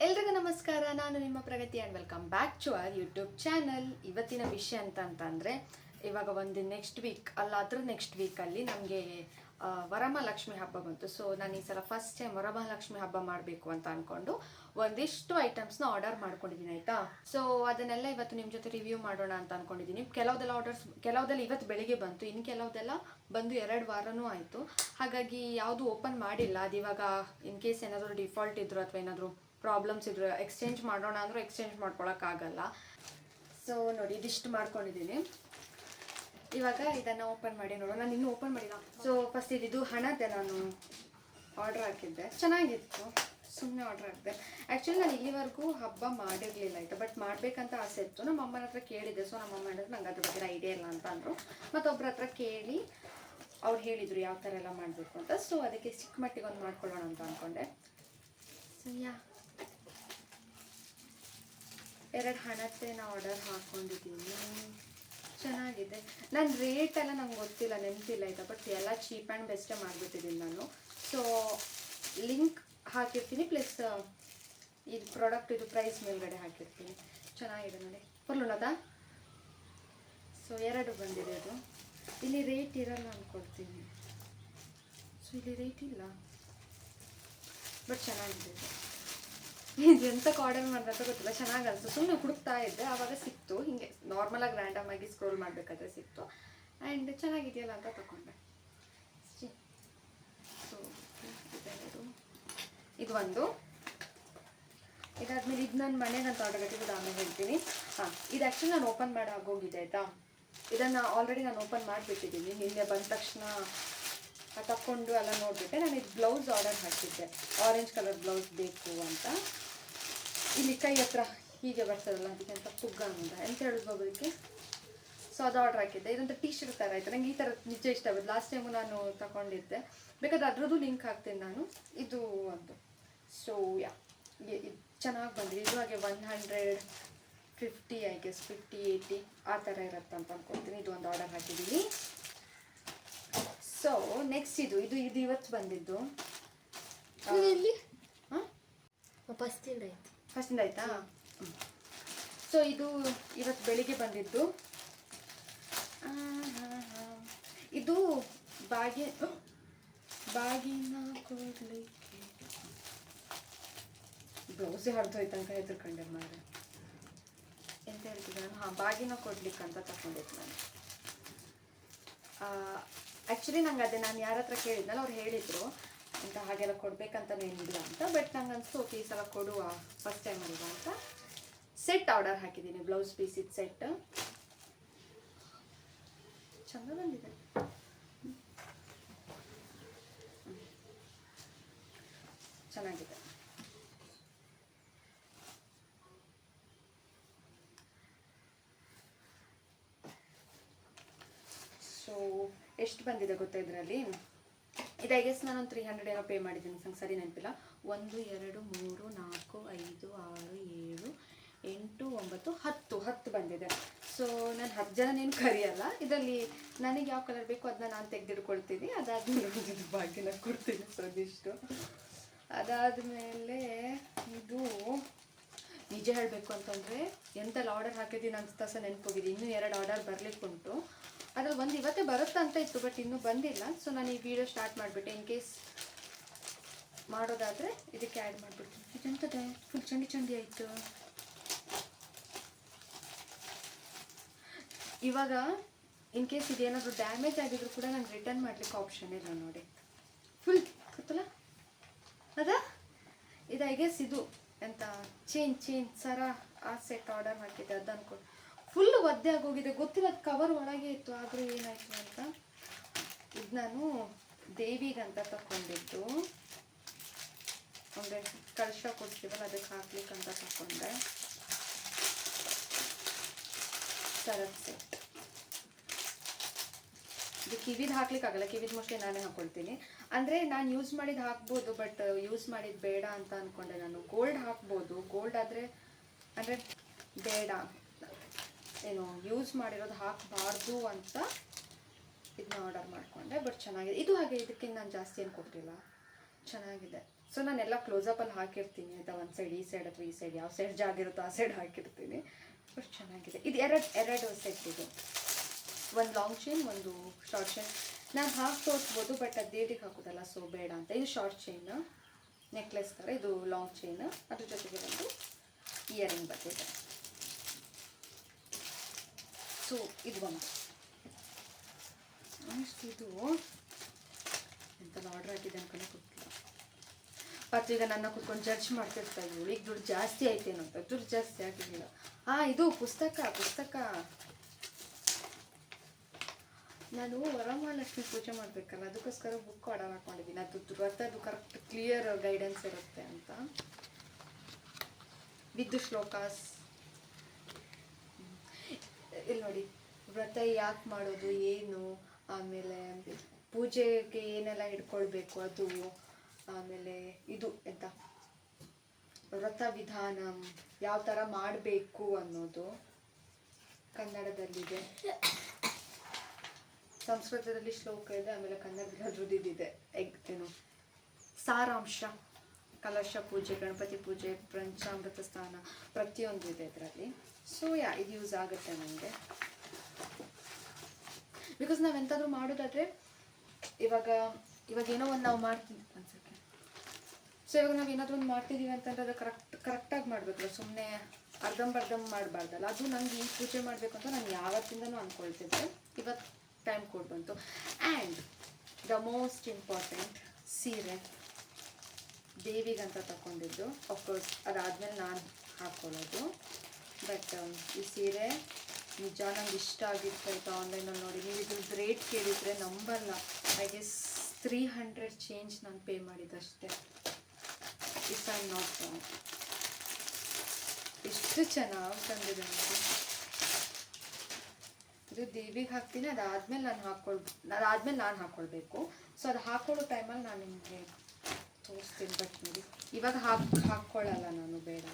ಎಲ್ರಿಗೂ ನಮಸ್ಕಾರ. ನಾನು ನಿಮ್ಮ Pragathi and welcome back to our YouTube channel. ಇವತ್ತಿನ ವಿಷಯ ಅಂತಂದರೆ, ಇವಾಗ ಒಂದು ನೆಕ್ಸ್ಟ್ ವೀಕ್ ಅಲ್ಲ ಅದ್ರ ನೆಕ್ಸ್ಟ್ ವೀಕಲ್ಲಿ ನಮಗೆ ವರಮಹಾಲಕ್ಷ್ಮಿ ಹಬ್ಬ ಬಂತು. ಸೊ ನಾನು ಈ ಸಲ ಫಸ್ಟ್ ಟೈಮ್ ವರಮಹಾಲಕ್ಷ್ಮಿ ಹಬ್ಬ ಮಾಡಬೇಕು ಅಂತ ಅಂದ್ಕೊಂಡು ಒಂದಿಷ್ಟು ಐಟಮ್ಸ್ನ ಆರ್ಡರ್ ಮಾಡ್ಕೊಂಡಿದ್ದೀನಿ, ಆಯಿತಾ. ಸೊ ಅದನ್ನೆಲ್ಲ ಇವತ್ತು ನಿಮ್ಮ ಜೊತೆ ರಿವ್ಯೂ ಮಾಡೋಣ ಅಂತ ಅಂದ್ಕೊಂಡಿದ್ದೀನಿ. ಕೆಲವುದೆಲ್ಲ ಇವತ್ತು ಬೆಳಿಗ್ಗೆ ಬಂತು, ಇನ್ನು ಕೆಲವುದೆಲ್ಲ ಬಂದು 2 ವಾರನೂ ಆಯಿತು. ಹಾಗಾಗಿ ಯಾವುದು ಓಪನ್ ಮಾಡಿಲ್ಲ. ಅದು ಇವಾಗ ಇನ್ ಕೇಸ್ ಏನಾದರೂ ಡಿಫಾಲ್ಟ್ ಇದ್ರು ಅಥವಾ ಏನಾದರೂ ಪ್ರಾಬ್ಲಮ್ಸ್ ಇದ್ರೆ ಎಕ್ಸ್ಚೇಂಜ್ ಮಾಡೋಣ ಅಂದರೂ ಎಕ್ಸ್ಚೇಂಜ್ ಮಾಡ್ಕೊಳಕ್ಕಾಗಲ್ಲ. ಸೊ ನೋಡಿ, ಇದಿಷ್ಟು ಮಾಡ್ಕೊಂಡಿದ್ದೀನಿ. ಇವಾಗ ಇದನ್ನು ಓಪನ್ ಮಾಡಿ ನೋಡೋಣ. ನಾನು ಇನ್ನೂ ಓಪನ್ ಮಾಡಿಲ್ಲ. ಸೊ ಫಸ್ಟ್ ಇದು ಹಣದೆ ನಾನು ಆರ್ಡ್ರ್ ಹಾಕಿದ್ದೆ, ಚೆನ್ನಾಗಿತ್ತು. ಸುಮ್ಮನೆ ಆರ್ಡ್ರ್ ಹಾಕಿದೆ. ಆ್ಯಕ್ಚುಲಿ ನಾನು ಇಲ್ಲಿವರೆಗೂ ಹಬ್ಬ ಮಾಡಿರಲಿಲ್ಲ, ಆಯಿತಾ. ಬಟ್ ಮಾಡಬೇಕಂತ ಆಸೆ ಇತ್ತು. ನಮ್ಮ ಅಮ್ಮನ ಹತ್ರ ಕೇಳಿದ್ದೆ. ಸೊ ನಮ್ಮ ಅಮ್ಮ ಹೇಳಿದ್ರು ನಂಗೆ ಅದ್ರ ಬಗ್ಗೆ ಐಡಿಯಾ ಇಲ್ಲ ಅಂತ ಅಂದರು. ಮತ್ತೊಬ್ಬರ ಹತ್ರ ಕೇಳಿ ಅವ್ರು ಹೇಳಿದರು ಯಾವ ಥರ ಎಲ್ಲ ಮಾಡಬೇಕು ಅಂತ. ಸೊ ಅದಕ್ಕೆ ಚಿಕ್ಕ ಮಟ್ಟಿಗೆ ಒಂದು ಮಾಡ್ಕೊಳ್ಳೋಣ ಅಂತ ಅಂದ್ಕೊಂಡೆ. ಸೊ 2 ಹಣತೆನ ಆರ್ಡರ್ ಹಾಕ್ಕೊಂಡಿದ್ದೀನಿ. ಚೆನ್ನಾಗಿದೆ. ನಾನು ರೇಟೆಲ್ಲ ನಂಗೆ ಗೊತ್ತಿಲ್ಲ, ನೆನಪಿಲ್ಲ, ಆಯಿತಾ. ಬಟ್ ಎಲ್ಲ ಚೀಪ್ ಆ್ಯಂಡ್ ಬೆಸ್ಟೇ ಮಾಡಿಬಿಟ್ಟಿದ್ದೀನಿ ನಾನು. ಸೊ ಲಿಂಕ್ ಹಾಕಿರ್ತೀನಿ, ಪ್ಲಸ್ ಇದು ಪ್ರಾಡಕ್ಟ್ ಇದು ಪ್ರೈಸ್ ಮೇಲ್ಗಡೆ ಹಾಕಿರ್ತೀನಿ. ಚೆನ್ನಾಗಿದೆ ನೋಡಿ, ಪರ್ಲುನದಾ. ಸೊ 2 ಬಂದಿದೆ. ಅದು ಇಲ್ಲಿ ರೇಟ್ ಇರಲ್ಲ ಅಂದ್ಕೊಳ್ತೀನಿ. ಸೊ ಇಲ್ಲಿ ರೇಟ್ ಇಲ್ಲ, ಬಟ್ ಚೆನ್ನಾಗಿದೆ. ಇದು ಎಂತಕ್ಕೆ ಆರ್ಡರ್ ಮಾಡಿದಂತ ಗೊತ್ತಿಲ್ಲ, ಚೆನ್ನಾಗಿ ಅನಿಸ್ತು. ಸುಮ್ಮನೆ ಹುಡುಕ್ತಾ ಇದ್ದೆ, ಆವಾಗ ಸಿಕ್ತು. ಹೀಗೆ ನಾರ್ಮಲಾಗಿ ರ್ಯಾಂಡಮ್ ಆಗಿ ಸ್ಕ್ರೋಲ್ ಮಾಡಬೇಕಾದ್ರೆ ಸಿಕ್ತು. ಆ್ಯಂಡ್ ಚೆನ್ನಾಗಿದೆಯಲ್ಲ ಅಂತ ತಗೊಂಡೆ. ಸೊ ಇದು ಒಂದು. ಇದಾದ್ಮೇಲೆ ಇದು ನನ್ನ ಮನೆಗಂತ ಆರ್ಡರ್ ಹಾಕಿದ್ದು, ಆಮೇಲೆ ಹೇಳ್ತೀನಿ. ಇದು ಆ್ಯಕ್ಚುಲಿ ನಾನು ಓಪನ್ ಮಾಡಿ ಆಗೋಗಿದೆ, ಆಯಿತಾ. ಇದನ್ನು ಆಲ್ರೆಡಿ ನಾನು ಓಪನ್ ಮಾಡಿಬಿಟ್ಟಿದ್ದೀನಿ. ನಿನ್ನೆ ಬಂದ ತಕ್ಷಣ ತಕ್ಕೊಂಡು ಎಲ್ಲ ನೋಡಿಬಿಟ್ಟೆ. ನಾನು ಇದು ಬ್ಲೌಸ್ ಆರ್ಡರ್ ಹಾಕಿದ್ದೆ, ಆರೆಂಜ್ ಕಲರ್ ಬ್ಲೌಸ್ ಬೇಕು ಅಂತ. ಇಲ್ಲಿ ಕೈ ಹತ್ರ ಹೀಗೆ ಬರ್ತದಲ್ಲ, ಅದಕ್ಕೆ ಅಂತ ಪುಗ್ಗ ಅಂತ ಎಂತ ಹೇಳೋದು ಅದಕ್ಕೆ. ಸೊ ಅದು ಆರ್ಡರ್ ಹಾಕಿದ್ದೆ. ಇದೊಂದು ಟೀ ಶರ್ಟ್ ಥರ ಆಯಿತು. ನನಗೆ ಈ ಥರ ನಿಜ ಇಷ್ಟ ಆಗುತ್ತೆ. ಲಾಸ್ಟ್ ಟೈಮು ನಾನು ತಗೊಂಡಿದ್ದೆ, ಬೇಕಾದ್ರೆ ಅದರದ್ದು ಲಿಂಕ್ ಹಾಕ್ತೀನಿ ನಾನು. ಇದು ಒಂದು. ಸೊ ಇದು ಚೆನ್ನಾಗಿ ಬಂದಿದೆ. ಇದು ಹಾಗೆ 150 ಐ ಗೆಸ್ 50-80 ಆ ಥರ ಇರುತ್ತೆ ಅಂತ ಅಂದ್ಕೊಳ್ತೀನಿ. ಇದು ಒಂದು ಆರ್ಡರ್ ಹಾಕಿದ್ದೀನಿ. ಸೊ ನೆಕ್ಸ್ಟ್ ಇದು ಇವತ್ತು ಬಂದಿದ್ದು. ಹಾಂ, ಫಸ್ಟಿಂದ ಆಯಿತಾ. ಸೊ ಇದು ಇವತ್ತು ಬೆಳಿಗ್ಗೆ ಬಂದಿದ್ದು. ಇದು ಬಾಗಿನ ಕೊಡಲಿಕ್ಕೆ ಬ್ಲೌಸೇ ಹರಿದೋಯ್ತು ಅಂತ ಹೆದರ್ಕೊಂಡೆ ಮಾರೆ. ಎಂತ ಹೇಳ್ತಿದ್ದೆ ನಾನು? ಬಾಗಿನ ಕೊಡ್ಲಿಕ್ಕೆ ಅಂತ ತಗೊಂಡಿದ್ದು ನಾನು. ಆ್ಯಕ್ಚುಲಿ ನಂಗೆ ಅದೇ ನಾನು ಯಾರ ಹತ್ರ ಕೇಳಿದ್ನಲ್ಲ, ಅವ್ರು ಹೇಳಿದರು ಅಂತ ಹಾಗೆಲ್ಲ ಕೊಡಬೇಕಂತನೇನಿಲ್ಲ ಅಂತ. ಬಟ್ ನಂಗೆ ಅನಿಸ್ತು ಓಕೆ, ಈ ಸಲ ಕೊಡುವ, ಫಸ್ಟ್ ಟೈಮ್ ಅಲ್ವಾ ಅಂತ ಸೆಟ್ ಆರ್ಡರ್ ಹಾಕಿದ್ದೀನಿ. ಬ್ಲೌಸ್ ಪೀಸಿದ್ದು ಸೆಟ್ ಚೆಂದ ಬಂದಿದೆ. ಚೆನ್ನಾಗಿದೆ. ಸೊ ಎಷ್ಟು ಬಂದಿದೆ ಗೊತ್ತಾ ಇದರಲ್ಲಿ? ಇದು ಐ ಗೆಸ್ ನಾನೊಂದು 300 ಏನೋ ಪೇ ಮಾಡಿದ್ದೀನಿ, ನಂಗೆ ಸರಿ ನೆನಪಿಲ್ಲ. 1 2 3 4 5 6 7 8 9 10 ಬಂದಿದೆ. ಸೊ ನಾನು 10 ಜನನೇನು ಕರಿಯಲ್ಲ. ಇದರಲ್ಲಿ ನನಗೆ ಯಾವ ಕಲರ್ ಬೇಕು ಅದನ್ನ ನಾನು ತೆಗೆದಿಡ್ಕೊಳ್ತೀನಿ. ಅದಾದಮೇಲೆ ಭಾಗ್ಯನ ಕೊಡ್ತೀನಿ. ಸೊ ಇದಿಷ್ಟು. ಅದಾದಮೇಲೆ ಇದು ನಿಜ ಹೇಳಬೇಕು ಅಂತಂದರೆ ಎಂತೆಲ್ಲ ಆರ್ಡರ್ ಹಾಕಿದ್ದೀನಿ ಅಂತ ಸಹ ನೆನಪೋಗಿದೆ. ಇನ್ನೂ 2 ಆರ್ಡರ್ ಬರಲಿಕ್ಕುಂಟು. ಅದ್ರಲ್ಲಿ ಒಂದು ಇವತ್ತೇ ಬರುತ್ತೆ ಅಂತ ಇತ್ತು, ಬಟ್ ಇನ್ನೂ ಬಂದಿಲ್ಲ. ಸೊ ನಾನು ಈ ವಿಡಿಯೋ ಸ್ಟಾರ್ಟ್ ಮಾಡಿಬಿಟ್ಟೆ. ಇನ್ ಕೇಸ್ ಮಾಡೋದಾದರೆ ಇದಕ್ಕೆ ಆ್ಯಡ್ ಮಾಡಿಬಿಡ್ತೀನಿ. ಇದೆಂತದೆ ಫುಲ್ ಚಂಡಿ ಆಯಿತು. ಇವಾಗ ಇನ್ ಕೇಸ್ ಇದೇನಾದರೂ ಡ್ಯಾಮೇಜ್ ಆಗಿದ್ರು ಕೂಡ ನಂಗೆ ರಿಟರ್ನ್ ಮಾಡಲಿಕ್ಕೆ ಆಪ್ಷನ್ ಇಲ್ಲ ನೋಡಿ. ಫುಲ್ ಗೊತ್ತಲ್ಲ ಅದಾ. ಇದು ಐ ಗೆಸ್ ಇದು ಎಂತ ಚೇನ್ ಸರ ಆ ಸೆಟ್ ಆರ್ಡರ್ ಹಾಕಿದ್ದೆ. ಅದು ಅನ್ಕೊಂಡು ಫುಲ್ ಒದ್ದೆ ಆಗೋಗಿದೆ. ಗೊತ್ತಿಲ್ಲ, ಅದು ಕವರ್ ಒಳಗೆ ಇತ್ತು. ಆದರೂ ಏನಾಯಿತು ಅಂತ. ಇದು ನಾನು ದೇವಿಗಂತ ತಗೊಂಡಿದ್ದು. ಅಂದರೆ ಕಳಶ ಕೊಡ್ತೀವಲ್ಲ, ಅದಕ್ಕೆ ಹಾಕ್ಲಿಕ್ಕಂತ ತಗೊಂಡೆ. ಸರದ ಸೆಟ್. ಇದು ಕಿವಿದು ಹಾಕ್ಲಿಕ್ಕಾಗಲ್ಲ, ಕಿವಿದು ಮೋಸ್ಟ್ಲಿ ನಾನೇ ಹಾಕ್ಕೊಳ್ತೀನಿ. ಅಂದರೆ ನಾನು ಯೂಸ್ ಮಾಡಿದ್ದು ಹಾಕ್ಬೋದು, ಬಟ್ ಯೂಸ್ ಮಾಡಿದ್ದು ಬೇಡ ಅಂತ ಅಂದ್ಕೊಂಡೆ ನಾನು. ಗೋಲ್ಡ್ ಹಾಕ್ಬೋದು, ಗೋಲ್ಡ್ ಆದರೆ ಅಂದರೆ ಬೇಡ, ಏನು ಯೂಸ್ ಮಾಡಿರೋದು ಹಾಕಬಾರ್ದು ಅಂತ ಇದನ್ನ ಆರ್ಡರ್ ಮಾಡಿಕೊಂಡೆ. ಬಟ್ ಚೆನ್ನಾಗಿದೆ ಇದು. ಹಾಗೆ ಇದಕ್ಕಿಂತ ನಾನು ಜಾಸ್ತಿ ಏನು ಕೊಟ್ಟಿಲ್ಲ, ಚೆನ್ನಾಗಿದೆ. ಸೊ ನಾನೆಲ್ಲ ಕ್ಲೋಸಪ್ಪಲ್ಲಿ ಹಾಕಿರ್ತೀನಿ ಆಯಿತಾ, ಒಂದು ಸೈಡ್ ಈ ಸೈಡ್ ಅಥವಾ ಈ ಸೈಡ್ ಯಾವ ಸೈಡ್ ಜಾಗ ಇರುತ್ತೋ ಆ ಸೈಡ್ ಹಾಕಿರ್ತೀನಿ. ಅಷ್ಟು ಚೆನ್ನಾಗಿದೆ. ಇದು ಎರಡು ಸೆಟ್ ಇದು, ಒಂದು ಲಾಂಗ್ ಚೈನ್ ಒಂದು ಶಾರ್ಟ್ ಚೈನ್. ನಾನು ಹಾಕಿ ತೋರಿಸ್ಬೋದು ಬಟ್ ಅದು ದೇವಿಗೆ ಹಾಕೋದಲ್ಲ, ಸೊ ಬೇಡ ಅಂತ. ಇದು ಶಾರ್ಟ್ ಚೈನ್ ನೆಕ್ಲೆಸ್ ಥರ, ಇದು ಲಾಂಗ್ ಚೈನ್, ಅದ್ರ ಜೊತೆಗೆ ಒಂದು ಇಯರಿಂಗ್ ಬರ್ತಿದೆ. ಸೊ ಇದು ಒಂದು ಇದು ಎಂತೆಲ್ಲ ಆರ್ಡರ್ ಹಾಕಿದೆ ಅನ್ಕೊಂಡು ಗೊತ್ತಿಲ್ಲ. ಮತ್ತು ಈಗ ನನ್ನ ಕುತ್ಕೊಂಡು ಜಡ್ಜ್ ಮಾಡ್ತಿರ್ತಾ ಇದ್ವಿ, ಈಗ ದುಡ್ಡು ಜಾಸ್ತಿ ಆಯ್ತೇನೋ ಅಂತ. ದುಡ್ಡು ಜಾಸ್ತಿ ಆಗಿರಲಿಲ್ಲ. ಇದು ಪುಸ್ತಕ ನಾನು ವರಮಹಾಲಕ್ಷ್ಮಿ ಪೂಜೆ ಮಾಡಬೇಕಲ್ಲ, ಅದಕ್ಕೋಸ್ಕರ ಬುಕ್ ಆರ್ಡರ್ ಮಾಡ್ಕೊಂಡಿದ್ದೀನಿ. ಅದು ಕರೆಕ್ಟ್ ಕ್ಲಿಯರ್ ಗೈಡೆನ್ಸ್ ಇರುತ್ತೆ ಅಂತ. ವಿದ್ ಶ್ಲೋಕಾಸ್ ಇಲ್ಲಿ ನೋಡಿ, ವ್ರತ ಯಾಕೆ ಮಾಡೋದು, ಏನು, ಆಮೇಲೆ ಪೂಜೆಗೆ ಏನೆಲ್ಲ ಹಿಡ್ಕೊಳ್ಬೇಕು ಅದು, ಆಮೇಲೆ ಇದು ಎಂತ ವ್ರತ ವಿಧಾನ ಯಾವ ಥರ ಮಾಡಬೇಕು ಅನ್ನೋದು ಕನ್ನಡದಲ್ಲಿದೆ, ಸಂಸ್ಕೃತದಲ್ಲಿ ಶ್ಲೋಕ ಇದೆ, ಆಮೇಲೆ ಕನ್ನಡದಲ್ಲಿ ಅದ್ರದ್ದು ಇದಿದೆ. ಏನು ಸಾರಾಂಶ, ಕಲಶ ಪೂಜೆ, ಗಣಪತಿ ಪೂಜೆ, ಪಂಚಾಮೃತ ಸ್ನಾನ, ಪ್ರತಿಯೊಂದು ಇದೆ ಇದರಲ್ಲಿ. ಸೊ ಇದು ಯೂಸ್ ಆಗುತ್ತೆ ನನಗೆ. ಬಿಕಾಸ್ ನಾವು ಎಂತಾದರೂ ಮಾಡೋದಾದರೆ ಇವಾಗ ಏನೋ ಒಂದು ನಾವು ಮಾಡ್ತೀವಿ ಅನ್ಸುತ್ತೆ. ಸೊ ಇವಾಗ ನಾವು ಏನಾದರೂ ಒಂದು ಮಾಡ್ತಿದ್ದೀವಿ ಅಂತಂದ್ರೆ ಅದು ಕರೆಕ್ಟಾಗಿ ಮಾಡಬೇಕಲ್ಲ, ಸುಮ್ಮನೆ ಅರ್ಧಂಬರ್ಧಂ ಮಾಡಬಾರ್ದಲ್ಲ. ಅದು ನನಗೆ ಈ ಪೂಜೆ ಮಾಡಬೇಕು ಅಂತ ನಾನು ಯಾವತ್ತಿಂದನೂ ಅಂದ್ಕೊಳ್ತಿದ್ದೆ. ಇವತ್ತು ಟೈಮ್ ಕೊಟ್ಟು ಬಂತು. ಆ್ಯಂಡ್ ದ ಮೋಸ್ಟ್ ಇಂಪಾರ್ಟೆಂಟ್ ಸೀರೆ ದೇವಿಗಂತ ತಗೊಂಡಿದ್ದು. ಅಫ್ಕೋರ್ಸ್ ಅದಾದಮೇಲೆ ನಾನು ಹಾಕ್ಕೊಳ್ಳೋದು. ಬಟ್ ಈ ಸೀರೆ ನಿಜ ನಂಗೆ ಇಷ್ಟ ಆಗಿತ್ತು ಆಯಿತಾ. ಆನ್ಲೈನಲ್ಲಿ ನೋಡಿ, ನೀವು ಇದ್ರದ್ದು ರೇಟ್ ಕೇಳಿದರೆ ನಂಬಲ್ಲ. ಐ ಗೆಸ್ 300 ಚೇಂಜ್ ನಾನು ಪೇ ಮಾಡಿದ್ದಷ್ಟೇ, if I am not wrong. ಎಷ್ಟು ಚೆನ್ನಾಗಿ ತಂದಿದೆ ನೋಡಿ. ಇದು ದೇವಿಗೆ ಹಾಕ್ತೀನಿ, ಅದಾದಮೇಲೆ ನಾನು ಹಾಕ್ಕೊಳ್ಬೇಕು. ಸೊ ಅದು ಹಾಕ್ಕೊಳ್ಳೋ ಟೈಮಲ್ಲಿ ನಾನು ನಿಮಗೆ ತೋರಿಸ್ತೀನಿ. ಬಟ್ ನೋಡಿ ಇವಾಗ ಹಾಕ್ಕೊಳ್ಳಲ್ಲ ನಾನು, ಬೇಡ.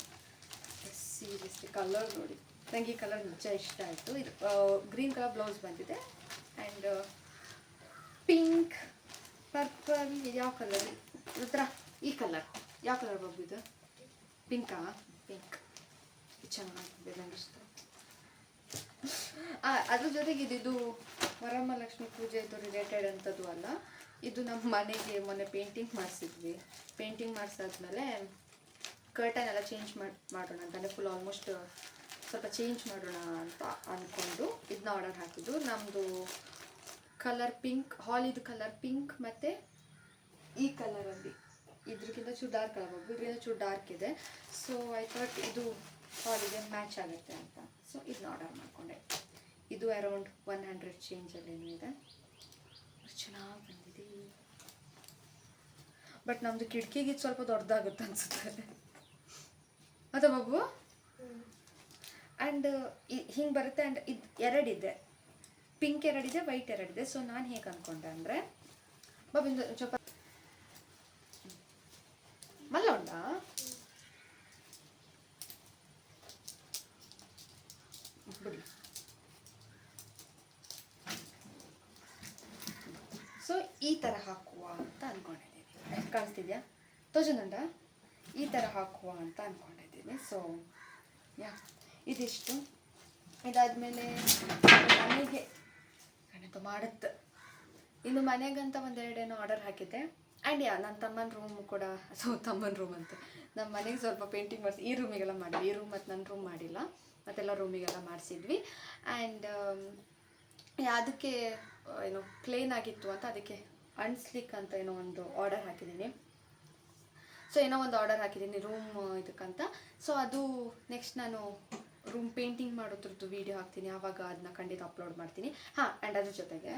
ಸೀರಿಯಸ್ಲಿ ಕಲರ್ ನೋಡಿ, ನನಗೆ ಈ ಕಲರ್ ನಿಜ ಇಷ್ಟ ಆಯಿತು. ಇದು ಗ್ರೀನ್ ಕಲರ್ ಬ್ಲೌಸ್ ಬಂದಿದೆ. ಆ್ಯಂಡ್ ಪಿಂಕ್, ಪರ್ಪಲ್, ಯಾವ ಕಲರ್ ರುದ್ರ, ಈ ಕಲರ್ ಯಾವ ಕಲರ್ ಬಂದಿದೆ? ಪಿಂಕಾ? ಪಿಂಕ್ ಚೆನ್ನಾಗಿದೆ, ನನಗೆ ಇಷ್ಟ. ಅದ್ರ ಜೊತೆಗೆ ಇದು ವರಮಹಾಲಕ್ಷ್ಮಿ ಪೂಜೆದು ರಿಲೇಟೆಡ್ ಅಂಥದ್ದು ಅಲ್ಲ. ಇದು ನಮ್ಮ ಮನೆಗೆ ಮೊನ್ನೆ ಪೇಂಟಿಂಗ್ ಮಾಡಿಸಿದ್ವಿ. ಪೇಂಟಿಂಗ್ ಮಾಡಿಸಾದ್ಮೇಲೆ ಕರ್ಟನ್ ಎಲ್ಲ ಚೇಂಜ್ ಮಾಡೋಣ ಅಂತಂದರೆ ಫುಲ್ ಆಲ್ಮೋಸ್ಟ್ ಸ್ವಲ್ಪ ಚೇಂಜ್ ಮಾಡೋಣ ಅಂತ ಅಂದ್ಕೊಂಡು ಇದನ್ನ ಆರ್ಡರ್ ಹಾಕಿದ್ದು. ನಮ್ಮದು ಕಲರ್ ಪಿಂಕ್, ಹಾಲಿದು ಕಲರ್ ಪಿಂಕ್ ಮತ್ತು ಈ ಕಲರಲ್ಲಿ ಇದ್ರಕ್ಕಿಂತ ಚೂರು ಡಾರ್ಕ್ ಕಲರ್ ಹೋಗ್ಬೋದು, ಇದರಿಂದ ಚೂರು ಡಾರ್ಕ್ ಇದೆ. ಸೊ ಐ ಥಾಟ್ ಇದು ಹಾಲಿಗೆ ಮ್ಯಾಚ್ ಆಗುತ್ತೆ ಅಂತ. ಸೊ ಇದನ್ನ ಆರ್ಡರ್ ಮಾಡಿಕೊಂಡೆ. ಇದು ಅರೌಂಡ್ 100 ಚೇಂಜಲ್ಲೇನೂ ಇದೆ. ಚೆನ್ನಾಗಿ ಬಂದಿದೆ. ಬಟ್ ನಮ್ಮದು ಕಿಟಕಿಗೆ ಸ್ವಲ್ಪ ದೊಡ್ಡದಾಗುತ್ತೆ ಅನಿಸುತ್ತೆ ಅದ ಬಾಬು. ಆ್ಯಂಡ್ ಹಿಂಗೆ ಬರುತ್ತೆ. ಆ್ಯಂಡ್ ಇದು ಎರಡಿದೆ, ಪಿಂಕ್ ಎರಡಿದೆ, ವೈಟ್ ಎರಡಿದೆ. ಸೊ ನಾನು ಹೇಗೆ ಅಂದ್ಕೊಂಡೆ ಅಂದರೆ, ಬಾಬು ಸ್ವಲ್ಪ ಮಲ್ಲ ಉಂಟಾ? ಬಿಡಿ. ಸೊ ಈ ಥರ ಹಾಕುವ ಅಂತ ಅಂದ್ಕೊಂಡಿದ್ದೀನಿ. ಕಾಣಿಸ್ತಿದ್ಯಾ? ತೋಜನಂಡ ಈ ಥರ ಹಾಕುವ ಅಂತ ಅಂದ್ಕೊಂಡಿದ್ದೀನಿ. ಸೊ ಇದಿಷ್ಟು. ಇದಾದಮೇಲೆ ಮನೆಗೆ ಕಣಂತ ಮಾಡುತ್ತೆ. ಇನ್ನು ಮನೆಗಂತ ಒಂದೆರಡೇನೋ ಆರ್ಡರ್ ಹಾಕಿದ್ದೆ. ಆ್ಯಂಡ್ ನನ್ನ ತಮ್ಮನ ರೂಮ್ ಕೂಡ, ತಮ್ಮನ ರೂಮ್ ಅಂತ ನಮ್ಮ ಮನೆಗೆ ಸ್ವಲ್ಪ ಪೇಂಟಿಂಗ್ ಮಾಡಿಸಿ. ಈ ರೂಮಿಗೆಲ್ಲ ಮಾಡಿದ್ವಿ, ಈ ರೂಮ್ ಮತ್ತು ನನ್ನ ರೂಮ್ ಮಾಡಿಲ್ಲ, ಮತ್ತೆಲ್ಲ ರೂಮಿಗೆಲ್ಲ ಮಾಡಿಸಿದ್ವಿ. ಆ್ಯಂಡ್ ಅದಕ್ಕೆ ಏನೋ ಪ್ಲೇನ್ ಆಗಿತ್ತು ಅಂತ ಅದಕ್ಕೆ ಅಣಿಸ್ಲಿಕ್ಕೆ ಅಂತ ಏನೋ ಒಂದು ಆರ್ಡರ್ ಹಾಕಿದ್ದೀನಿ. ಸೊ ಏನೋ ಒಂದು ಆರ್ಡರ್ ಹಾಕಿದ್ದೀನಿ ರೂಮ್ ಇದಕ್ಕಂತ. ಸೊ ಅದು ನೆಕ್ಸ್ಟ್ ನಾನು ರೂಮ್ ಪೇಂಟಿಂಗ್ ಮಾಡೋದ್ರದ್ದು ವೀಡಿಯೋ ಹಾಕ್ತೀನಿ, ಆವಾಗ ಅದನ್ನ ಖಂಡಿತ ಅಪ್ಲೋಡ್ ಮಾಡ್ತೀನಿ. ಆ್ಯಂಡ್ ಅದ್ರ ಜೊತೆಗೆ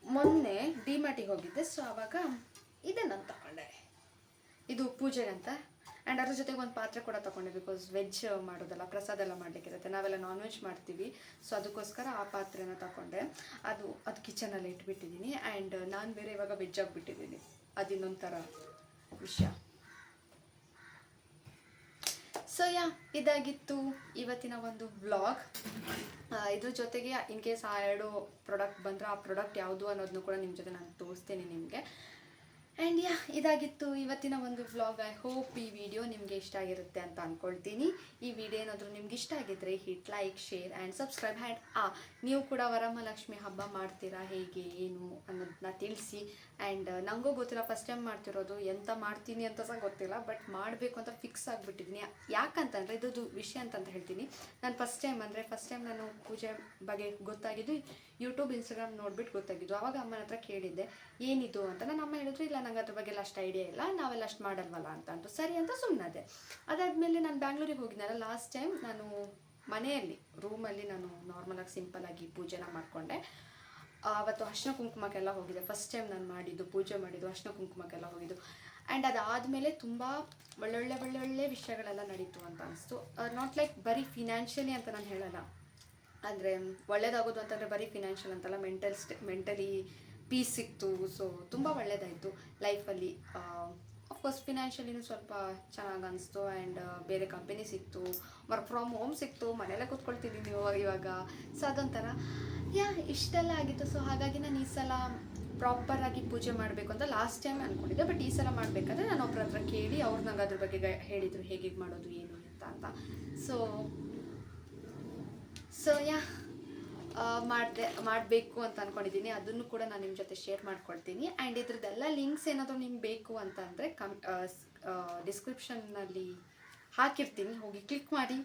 ಮೊನ್ನೆ ಡಿಮಾರ್ಟಿಗೆ ಹೋಗಿದ್ದೆ. ಸೊ ಆವಾಗ ಇದನ್ನು ನಾನು ತಗೊಂಡೆ, ಇದು ಪೂಜೆಗಂತ. ಆ್ಯಂಡ್ ಅದ್ರ ಜೊತೆಗೆ ಒಂದು ಪಾತ್ರೆ ಕೂಡ ತೊಗೊಂಡೆ, ಬಿಕಾಸ್ ವೆಜ್ ಮಾಡೋದಲ್ಲ, ಪ್ರಸಾದ ಎಲ್ಲ ಮಾಡಲಿಕ್ಕಿರುತ್ತೆ, ನಾವೆಲ್ಲ ನಾನ್ ವೆಜ್ ಮಾಡ್ತೀವಿ. ಸೊ ಅದಕ್ಕೋಸ್ಕರ ಆ ಪಾತ್ರೆನ ತಗೊಂಡೆ. ಅದು ಕಿಚನಲ್ಲಿ ಇಟ್ಬಿಟ್ಟಿದ್ದೀನಿ. ಆ್ಯಂಡ್ ನಾನು ಬೇರೆ ಇವಾಗ ವೆಜ್ ಆಗಿಬಿಟ್ಟಿದ್ದೀನಿ, ಅದು ಇನ್ನೊಂಥರ ವಿಷಯ. ಸೊ ಇದಾಗಿತ್ತು ಇವತ್ತಿನ ಒಂದು ವ್ಲಾಗ್. ಇದ್ರ ಜೊತೆಗೆ ಇನ್ ಕೇಸ್ ಆ 2 ಪ್ರಾಡಕ್ಟ್ ಬಂದರೆ ಆ ಪ್ರಾಡಕ್ಟ್ ಯಾವುದು ಅನ್ನೋದನ್ನು ಕೂಡ ನಿಮ್ಮ ಜೊತೆ ನಾನು ತೋರಿಸ್ತೀನಿ ನಿಮಗೆ. ಆ್ಯಂಡ್ ಇದಾಗಿತ್ತು ಇವತ್ತಿನ ಒಂದು ವ್ಲಾಗ್. ಐ ಹೋಪ್ ಈ ವಿಡಿಯೋ ನಿಮಗೆ ಇಷ್ಟ ಆಗಿರುತ್ತೆ ಅಂತ ಅಂದ್ಕೊಳ್ತೀನಿ. ಈ ವಿಡಿಯೋ ಏನಾದರೂ ನಿಮ್ಗೆ ಇಷ್ಟ ಆಗಿದ್ದರೆ hit like, share and subscribe. And ನೀವು ಕೂಡ ವರಮಹಾಲಕ್ಷ್ಮಿ ಹಬ್ಬ ಮಾಡ್ತೀರಾ, ಹೇಗೆ ಏನು ಅನ್ನೋದನ್ನ ತಿಳಿಸಿ. ಆ್ಯಂಡ್ ನನಗೂ ಗೊತ್ತಿಲ್ಲ, ಫಸ್ಟ್ ಟೈಮ್ ಮಾಡ್ತಿರೋದು, ಎಂತ ಮಾಡ್ತೀನಿ ಅಂತ ಸಹ ಗೊತ್ತಿಲ್ಲ, ಬಟ್ ಮಾಡಬೇಕು ಅಂತ ಫಿಕ್ಸ್ ಆಗಿಬಿಟ್ಟಿದ್ದೀನಿ. ಯಾಕಂತಂದರೆ ಇದು ವಿಷಯ ಅಂತಂತ ಹೇಳ್ತೀನಿ. ನಾನು ಫಸ್ಟ್ ಟೈಮ್ ನಾನು ಪೂಜೆ ಬಗ್ಗೆ ಗೊತ್ತಾಗಿದ್ದು ಯೂಟ್ಯೂಬ್, ಇನ್ಸ್ಟಾಗ್ರಾಮ್ ನೋಡ್ಬಿಟ್ಟು ಗೊತ್ತಾಗಿದ್ದು. ಆವಾಗ ಅಮ್ಮನ ಹತ್ರ ಕೇಳಿದ್ದೆ ಏನಿದು ಅಂತ. ನನ್ನ ಅಮ್ಮ ಹೇಳಿದ್ರು, ಇಲ್ಲ ನಂಗೆ ಅದ್ರ ಬಗ್ಗೆ ಎಲ್ಲ ಅಷ್ಟು ಐಡಿಯಾ ಇಲ್ಲ, ನಾವೆಲ್ಲ ಅಷ್ಟು ಮಾಡಲ್ವಲ್ಲ ಅಂತ ಸರಿ ಅಂತ ಸುಮ್ಮನಾದೆ. ಅದಾದಮೇಲೆ ನಾನು ಬ್ಯಾಂಗ್ಳೂರಿಗೆ ಹೋಗಿದ್ನಲ್ಲ ಲಾಸ್ಟ್ ಟೈಮ್, ನಾನು ಮನೆಯಲ್ಲಿ ರೂಮಲ್ಲಿ ನಾನು ನಾರ್ಮಲಾಗಿ ಸಿಂಪಲ್ಲಾಗಿ ಪೂಜೆನ ಮಾಡಿಕೊಂಡೆ. ಅವತ್ತು ಅರ್ಶಿನ ಕುಂಕುಮಕ್ಕೆಲ್ಲ ಹೋಗಿದ್ದೆ. ಫಸ್ಟ್ ಟೈಮ್ ನಾನು ಪೂಜೆ ಮಾಡಿದ್ದು ಅರ್ಶಿನ ಕುಂಕುಮಕ್ಕೆಲ್ಲ ಹೋಗಿದ್ದು. ಆ್ಯಂಡ್ ಅದಾದಮೇಲೆ ತುಂಬ ಒಳ್ಳೊಳ್ಳೆ ವಿಷಯಗಳೆಲ್ಲ ನಡೀತು ಅಂತ ಅನಿಸ್ತು. ನಾಟ್ ಲೈಕ್ ಬರೀ ಫಿನಾನ್ಷಿಯಲಿ ಅಂತ ನಾನು ಹೇಳಲ್ಲ, ಅಂದರೆ ಒಳ್ಳೇದಾಗೋದು ಅಂತಂದರೆ ಬರೀ ಫಿನಾನ್ಷಿಯಲ್ ಅಂತಲ್ಲ, ಮೆಂಟಲಿ ಪೀಸ್ ಸಿಕ್ತು. ಸೊ ತುಂಬ ಒಳ್ಳೇದಾಯಿತು ಲೈಫಲ್ಲಿ. ಅಫ್ಕೋರ್ಸ್ ಫಿನಾನ್ಷಿಯಲಿನೂ ಸ್ವಲ್ಪ ಚೆನ್ನಾಗಿ ಅನಿಸ್ತು. ಆ್ಯಂಡ್ ಬೇರೆ ಕಂಪನಿ ಸಿಕ್ತು, ವರ್ಕ್ ಫ್ರಮ್ ಹೋಮ್ ಸಿಕ್ತು, ಮನೆಯಲ್ಲೇ ಕೂತ್ಕೊಳ್ತಿದ್ದೀನಿ ಇವಾಗ. ಸೊ ಅದೊಂಥರ ಇಷ್ಟೆಲ್ಲ ಆಗಿತ್ತು. ಸೊ ಹಾಗಾಗಿ ನಾನು ಈ ಸಲ ಪ್ರಾಪರಾಗಿ ಪೂಜೆ ಮಾಡಬೇಕು ಅಂತ ಲಾಸ್ಟ್ ಟೈಮ್ ಅಂದ್ಕೊಂಡಿದ್ದೆ. ಬಟ್ ಈ ಸಲ ಮಾಡಬೇಕಾದ್ರೆ ನಾನು ಒಬ್ಬರ ಹತ್ರ ಕೇಳಿ ಅವ್ರು ನಂಗೆ ಅದ್ರ ಬಗ್ಗೆ ಹೇಳಿದರು, ಹೇಗೆ ಮಾಡೋದು ಏನು ಅಂತ. ಸೊ ಮಾಡಬೇಕು ಅಂತ ಅಂದ್ಕೊಂಡಿದ್ದೀನಿ. ಅದನ್ನು ಕೂಡ ನಾನು ನಿಮ್ಮ ಜೊತೆ ಶೇರ್ ಮಾಡ್ಕೊಳ್ತೀನಿ. ಆ್ಯಂಡ್ ಇದ್ರದ್ದೆಲ್ಲ ಲಿಂಕ್ಸ್ ಏನಾದರೂ ನಿಮ್ಗೆ ಬೇಕು ಅಂತ ಅಂದರೆ ಡಿಸ್ಕ್ರಿಪ್ಷನ್ನಲ್ಲಿ ಹಾಕಿರ್ತೀನಿ, ಹೋಗಿ ಕ್ಲಿಕ್ ಮಾಡಿ.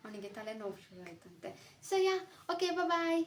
ಅವನಿಗೆ ತಲೆನೋವು ಶುರು ಆಯ್ತಂತೆ. ಸೊ ಓಕೆ, ಬಾಯ್.